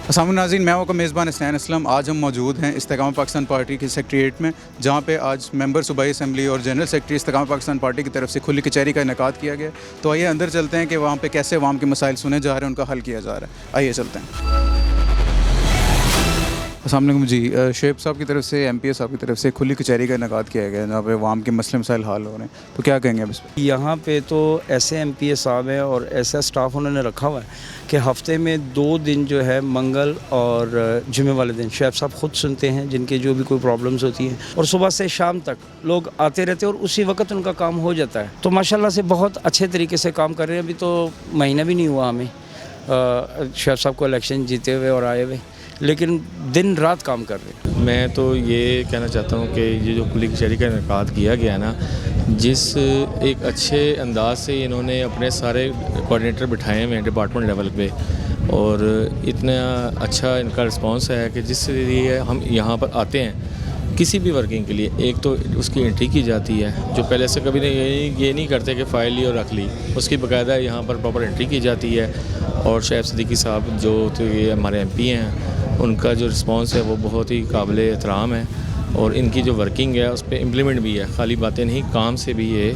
अस्सलाम नाज़रीन, मैं आपका मेज़बान इसनैन असलम। आज हम मौजूद हैं इस्तेकाम पाकिस्तान पार्टी के सेक्रेटरीट में, जहाँ पे आज मेंबर सूबाई असम्बली और जनरल सेक्रेटरी इस्तेकाम पाकिस्तान पार्टी की तरफ से खुली कचहरी का इनेकाद किया गया। तो आइए अंदर चलते हैं कि वहाँ पे कैसे अवाम के मसाइल सुने जा रहे हैं, उनका हल किया जा रहा है। आइए चलते हैं। अस्सलाम वालेकुम जी, शेब साहब की तरफ से MPA साहब की तरफ से खुली कचहरी का इनेकाद किया गया है, जहाँ पे अवाम के मसले मसाइल हल हो रहे हैं। तो क्या कहेंगे अब इस पर? यहाँ पे तो ऐसे MPA साहब हैं और ऐसा स्टाफ उन्होंने रखा हुआ है कि हफ्ते में 2 दिन जो है मंगल और जुमे वाले दिन शेब साहब खुद सुनते हैं जिनके जो भी कोई प्रॉब्लम्स होती हैं, और सुबह से शाम तक लोग आते रहते हैं और उसी वक्त उनका काम हो जाता है। तो माशाल्लाह से बहुत अच्छे तरीके से काम कर रहे हैं। अभी तो महीना भी नहीं हुआ हमें शेब साहब को इलेक्शन जीते हुए और आए हुए, लेकिन दिन रात काम कर रहे हैं। मैं तो ये कहना चाहता हूँ कि ये जो खुली कचहरी का इनेकाद किया गया ना, जिस एक अच्छे अंदाज से इन्होंने अपने सारे कोऑर्डिनेटर बिठाए हुए हैं डिपार्टमेंट लेवल पे, और इतना अच्छा इनका रिस्पांस है कि जिस लिए हम यहाँ पर आते हैं किसी भी वर्किंग के लिए, एक तो उसकी एंट्री की जाती है, जो पहले से कभी ये नहीं करते कि फ़ाइल ली और रख ली, उसकी बाकायदा यहाँ पर प्रॉपर एंट्री की जाती है। और शैफ सिद्दीकी साहब जो तो ये हमारे MP हैं, उनका जो रिस्पांस है वो बहुत ही काबिल एहतराम है, और इनकी जो वर्किंग है उस पर इम्प्लीमेंट भी है, खाली बातें नहीं, काम से भी ये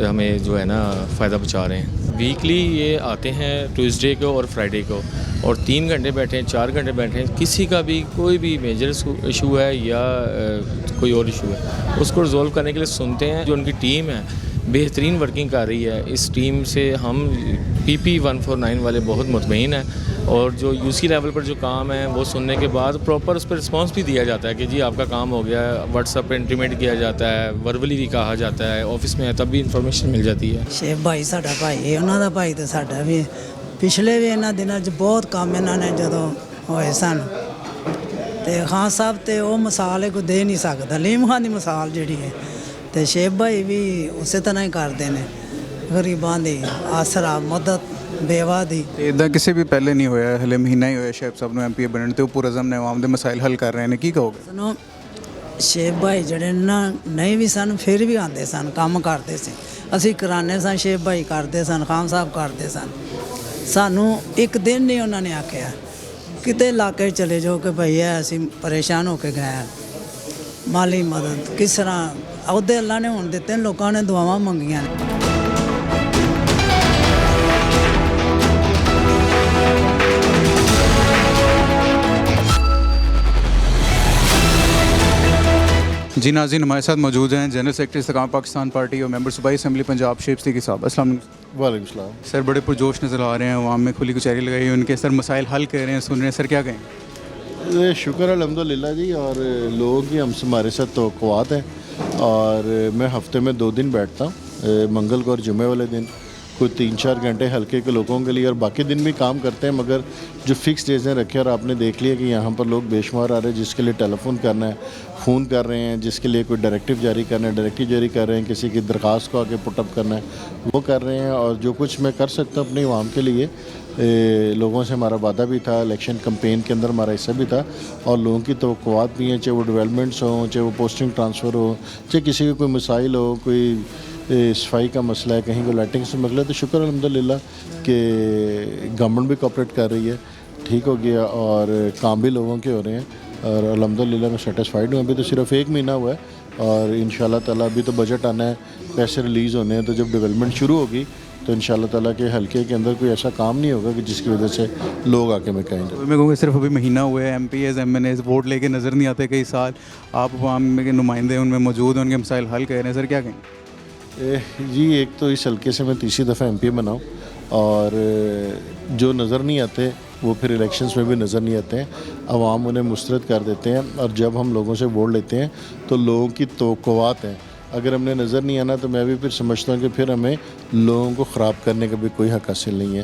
हमें जो है ना फ़ायदा पहुँचा रहे हैं। वीकली ये आते हैं ट्यूसडे को और फ्राइडे को, और 3 घंटे बैठे, 4 घंटे बैठे, किसी का भी कोई भी मेजर इशू है या कोई और इशू है, उसको रिजॉल्व करने के लिए सुनते हैं। जो उनकी टीम है बेहतरीन वर्किंग कर रही है। इस टीम से हम PP 149 वाले बहुत मुतमईन हैं, और जो UC लेवल पर जो काम है वो सुनने के बाद प्रॉपर उस पर रिस्पांस भी दिया जाता है कि जी आपका काम हो गया है। व्हाट्सएप पे इंटीमेट किया जाता है, वर्बली भी कहा जाता है, ऑफिस में है तब भी इंफॉर्मेशन मिल जाती है। शेब भाई साडा भाई, उन्हों का भाई तो साडा भी। पिछले भी इन्होंने दिनों बहुत काम इन्होंने जो होए सन, तो खान साहब तो वो मिसाल कोई दे नहीं सकता, लीम खान की मिसाल जी है, तो शेब भाई भी उस तरह ही करते हैं, गरीबां की आसरा मदद बेवा दी। इदा किसी भी पहले नहीं होया, हले महीना ही होया शेब साहब ਨੂੰ MPA बनने ते पुरज़म ने अवाम के मसाइल हल कर रहे हैं। की कहोगे? सुनो, शेब भाई जड़े ना नहीं भी सन फिर भी आते सन, काम करते सन, असी कराने सन, शेब भाई करते सन, खान साहब करते सन। सानू एक दिन नहीं उन्होंने आख्या किते इलाके चले जाओ कि भाई है असी परेशान होकर गए, माली मदद किस तरह अहदे अल्लाह ने होने दिते, लोगों ने दुआवां मंगियां ने। जी नाज़रीन, हमारे साथ मौजूद हैं जनरल सेक्रेटरी इस्तेकाम पाकिस्तान पार्टी और मेंबर सूबाई असम्बली पंजाब शेब सिद्दीकी साहब। अस्सलाम वालेकुम। वालेकुम सलाम। सर, बड़े पुरजोश नज़र आ रहे हैं, अवाम में खुली कचहरी लगाई है, उनके सर मसाइल हल कर रहे हैं, सुन रहे हैं, सर क्या कहें? ये शुक्र अल्हम्दुलिल्लाह जी, और लोगों की हमसे हमारे साथ तवक्कुआत हैं, और मैं हफ्ते में 2 दिन बैठता हूँ, मंगल को और जुमे वाले दिन, कोई 3-4 घंटे हल्के के लोगों के लिए, और बाकी दिन भी काम करते हैं, मगर जो फिक्स डेज हैं रखे। और आपने देख लिया कि यहाँ पर लोग बेशुमार आ रहे हैं, जिसके लिए टेलीफोन करना है फ़ोन कर रहे हैं, जिसके लिए कोई डायरेक्टिव जारी करना है डायरेक्टिव जारी कर रहे हैं, किसी की दरख्वास्त को आगे पुटअप करना है वो कर रहे हैं। और जो कुछ मैं कर सकता हूँ अपनी आवाम के लिए, लोगों से हमारा वादा भी था, इलेक्शन कैंपेन के अंदर हमारा हिस्सा भी था, और लोगों की तवक्कुआत भी हैं, चाहे वो डेवलपमेंट्स हों, चाहे वो पोस्टिंग ट्रांसफ़र हो, चाहे किसी के कोई मसाइल हो, कोई सफाई का मसला है, कहीं को लाइटिंग से मसला है, तो शुक्र अल्हम्दुलिल्लाह कि गवर्नमेंट भी कोऑपरेट कर रही है, ठीक हो गया, और काम भी लोगों के हो रहे हैं, और अल्हम्दुलिल्लाह मैं सेटिस्फाइड हूँ। अभी तो सिर्फ 1 महीना हुआ है, और इंशाल्लाह ताला अभी तो बजट आना है, पैसे रिलीज़ होने हैं, तो जब डेवलपमेंट शुरू होगी तो इंशाल्लाह ताला के हल्के के अंदर कोई ऐसा काम नहीं होगा कि जिसकी वजह से लोग आके मैं कहेंगे। तो मैं कहूँगा सिर्फ अभी महीना हुआ है, MPAs MNAs वोट लेके नज़र नहीं आते कई साल, आप अवाम के नुमाइंदे उनमें मौजूद हैं, उनके मसाइल हल कर रहे हैं, सर क्या कहेंगे? जी, एक तो इस हल्के से मैं तीसरी दफ़ा MPA बनाऊँ, और जो नज़र नहीं आते वो फिर इलेक्शंस में भी नज़र नहीं आते हैं, अवाम उन्हें मुस्तरद कर देते हैं, और जब हम लोगों से वोट लेते हैं तो लोगों की तवक्कुआत हैं, अगर हमने नज़र नहीं आना तो मैं भी फिर समझता हूँ कि फिर हमें लोगों को ख़राब करने का भी कोई हक़ हासिल नहीं है।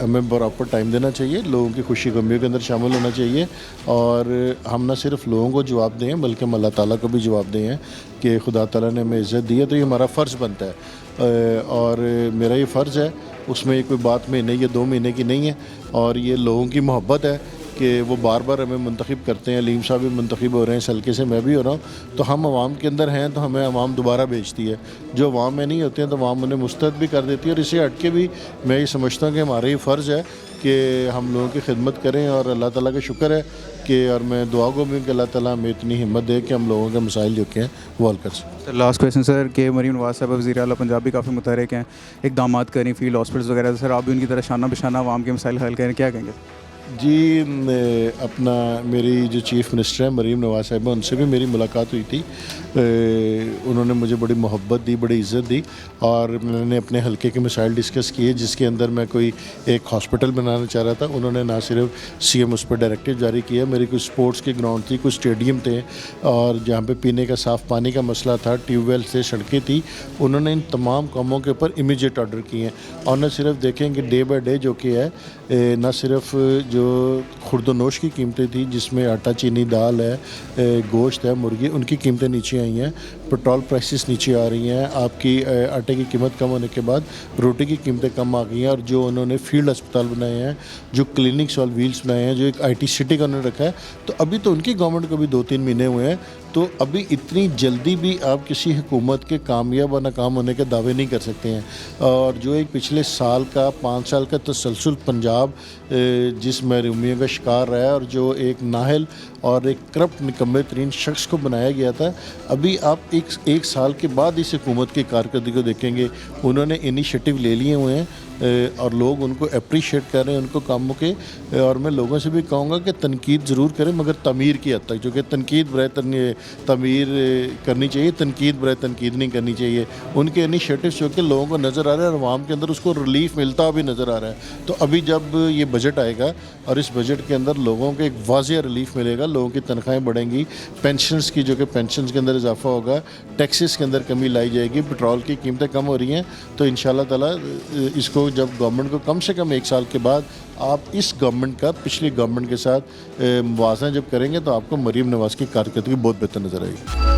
हमें प्रॉपर टाइम देना चाहिए, लोगों की खुशी गमियों के अंदर शामिल होना चाहिए, और हम ना सिर्फ लोगों को जवाब दें बल्कि हम अल्लाह ताला को भी जवाब दें कि खुदा ताला ने हमें इज़्ज़त दी है, तो ये हमारा फ़र्ज़ बनता है, और मेरा ये फ़र्ज़ है, उसमें कोई बात महीने या 2 महीने की नहीं है, और ये लोगों की मोहब्बत है कि वो बार बार हमें मुंतखब करते हैं। अलीम साहब भी मुंतखब हो रहे हैं इस हल्के से, मैं भी हो रहा हूँ। तो हम आवाम के अंदर हैं तो हमें आवाम दोबारा भेजती है। जो आवाम में नहीं होते हैं तो आवाम उन्हें मुस्तरद भी कर देती है। और इसे हट के भी मैं ये समझता हूँ कि हमारा ये फ़र्ज़ है कि हम लोगों की खिदमत करें। और अल्लाह ताला का शुक्र है कि, और मैं दुआ को भी कि अल्लाह ताला हमें इतनी हिम्मत दे कि हम लोगों के मसाइल जो कि हैं वो हल कर सकें। सर लास्ट क्वेश्चन सर कि मरीम नवाज साहब वज़ीर आला पंजाब भी काफ़ी मुतहरिक हैं, इक़दामात करें फील्ड हॉस्पिटल्स वगैरह, सर आप भी उनकी तरह शाना बिशाना आवाम के मसाइल हल करें, क्या कहेंगे? जी अपना मेरी जो चीफ़ मिनिस्टर हैं मरीम नवाज साहिबा, उनसे भी मेरी मुलाकात हुई थी। उन्होंने मुझे बड़ी मोहब्बत दी, बड़ी इज़्ज़त दी और मैंने अपने हलके के मसाइल डिस्कस किए, जिसके अंदर मैं कोई एक हॉस्पिटल बनाना चाह रहा था। उन्होंने ना सिर्फ सीएम उस पर डायरेक्टिव जारी किया, मेरी कुछ स्पोर्ट्स की ग्राउंड थी, कुछ स्टेडियम थे और जहाँ पे पीने का साफ़ पानी का मसला था, ट्यूबवेल से सड़कें थी, उन्होंने इन तमाम कामों के ऊपर इमीडिएट ऑर्डर किए हैं। और न सिर्फ देखें कि डे बाई डे जो कि है न सिर्फ जो खुर्दनोश की कीमतें थी जिसमें आटा, चीनी, दाल है, गोश्त है, मुर्गी, उनकी कीमतें नीचे आई हैं। पेट्रोल प्राइसेस नीचे आ रही हैं। आपकी आटे की कीमत कम होने के बाद रोटी की कीमतें कम आ गई हैं। और जो उन्होंने फील्ड अस्पताल बनाए हैं, जो क्लिनिक्स और व्हील्स बनाए हैं, जो एक IT सिटी का उन्होंने रखा है, तो अभी तो उनकी गवर्नमेंट को भी 2-3 महीने हुए हैं। तो अभी इतनी जल्दी भी आप किसी हुकूमत के कामयाब और नाकाम होने के दावे नहीं कर सकते हैं। और जो एक पिछले साल का 5 साल का तसलसल पंजाब जिस महरूमियों का शिकार रहा है और जो एक नाहल और एक करप्ट निकम्मे तरीन शख्स को बनाया गया था, अभी आप एक साल के बाद इस हुकूमत की कारकर्दगी को देखेंगे। उन्होंने इनिशिएटिव ले लिए हुए हैं और लोग उनको अप्रिशिएट कर रहे हैं उनको कामों के। और मैं लोगों से भी कहूँगा कि तनकीद ज़रूर करें, मगर तमीर की हद तक, जो कि तनकीद बराए तमीर करनी चाहिए, तनकीद बराए तनकीद नहीं करनी चाहिए। उनके इनिशिएटिव्स जो कि लोगों को नज़र आ रहा है और आवाम के अंदर उसको रिलीफ मिलता भी नज़र आ रहा है। तो अभी जब ये बजट आएगा और इस बजट के अंदर लोगों को एक वाज़िया रिलीफ मिलेगा, लोगों की तनख्वाहें बढ़ेंगी, पेंशन्स की जो कि पेंशन्स के अंदर इजाफा होगा, टैक्सेस के अंदर कमी लाई जाएगी, पेट्रोल की कीमतें कम हो रही हैं। तो इंशाल्लाह ताला इसको जब गवर्नमेंट को कम से कम 1 साल के बाद आप इस गवर्नमेंट का पिछली गवर्नमेंट के साथ मुवाज़ना जब करेंगे तो आपको मरीम नवाज़ की कारकर्दगी बहुत बेहतर नज़र आएगी।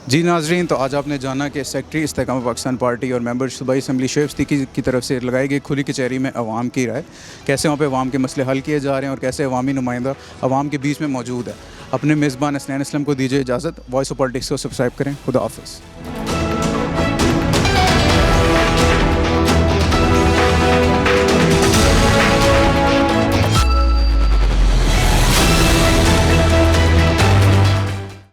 जी नाजरीन, तो आज आपने जाना कि सेक्रेटरी इस्तेकाम पाकिस्तान पार्टी और मेंबर सूबाई असम्बली शेफ सिद्दीकी की तरफ से लगाई गई खुली कचहरी में अवाम की राय, कैसे वहाँ पे अवाम के मसले हल किए जा रहे हैं और कैसे अवामी नुमाइंदा अवाम के बीच में मौजूद है। अपने मेज़बान हसनैन असलम को दीजिए इजाज़त। वॉइस ऑफ पॉलिटिक्स को सब्सक्राइब करें। खुदा हाफ़िज़।